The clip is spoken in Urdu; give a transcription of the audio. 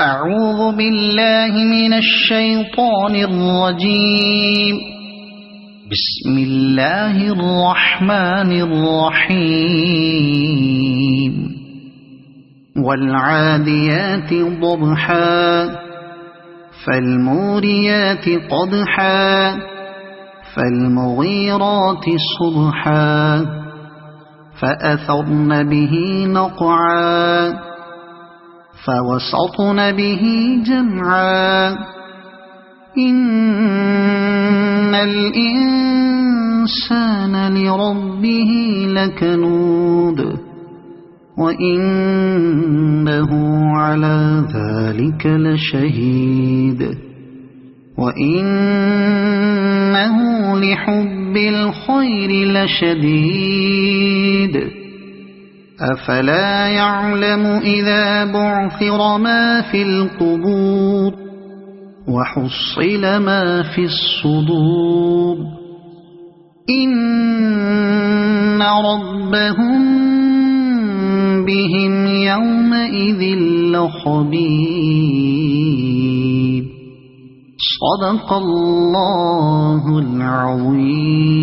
أعوذ بالله من الشيطان الرجيم. بسم الله الرحمن الرحيم. والعاديات ضبحا فالموريات قدحا فالمغيرات صبحا فأثرن به نقعا فوسطن به جمعا إن الإنسان لربه لكنود وإنه على ذلك لشهيد وإنه لحب الخير لشديد أفلا يعلم إذا بعثر ما في القبور وحصل ما في الصدور إن ربهم بهم يومئذ لخبير. صدق الله العظيم.